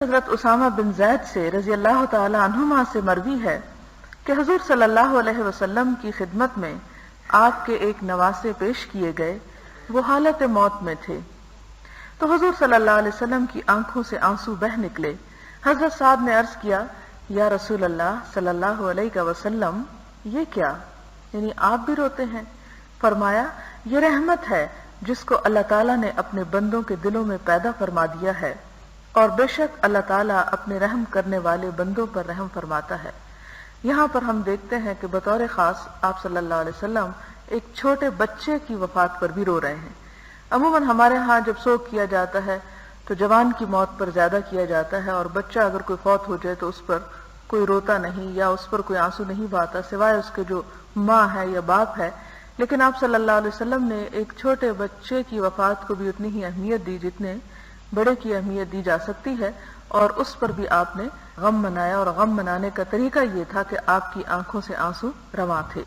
حضرت اسامہ بن زید سے رضی اللہ تعالی عنہما سے مروی ہے کہ حضور صلی اللہ علیہ وسلم کی خدمت میں آپ کے ایک نواسے پیش کیے گئے، وہ حالت موت میں تھے، تو حضور صلی اللہ علیہ وسلم کی آنکھوں سے آنسو بہہ نکلے۔ حضرت سعد نے عرض کیا، یا رسول اللہ صلی اللہ علیہ وسلم، یہ کیا؟ یعنی آپ بھی روتے ہیں؟ فرمایا، یہ رحمت ہے جس کو اللہ تعالیٰ نے اپنے بندوں کے دلوں میں پیدا فرما دیا ہے، اور بے شک اللہ تعالیٰ اپنے رحم کرنے والے بندوں پر رحم فرماتا ہے۔ یہاں پر ہم دیکھتے ہیں کہ بطور خاص آپ صلی اللہ علیہ وسلم ایک چھوٹے بچے کی وفات پر بھی رو رہے ہیں۔ عموماً ہمارے ہاں جب سوگ کیا جاتا ہے تو جوان کی موت پر زیادہ کیا جاتا ہے، اور بچہ اگر کوئی فوت ہو جائے تو اس پر کوئی روتا نہیں یا اس پر کوئی آنسو نہیں بہاتا سوائے اس کے جو ماں ہے یا باپ ہے۔ لیکن آپ صلی اللہ علیہ وسلم نے ایک چھوٹے بچے کی وفات کو بھی اتنی ہی اہمیت دی جتنے بڑے کی اہمیت دی جا سکتی ہے، اور اس پر بھی آپ نے غم منایا، اور غم منانے کا طریقہ یہ تھا کہ آپ کی آنکھوں سے آنسو رواں تھے۔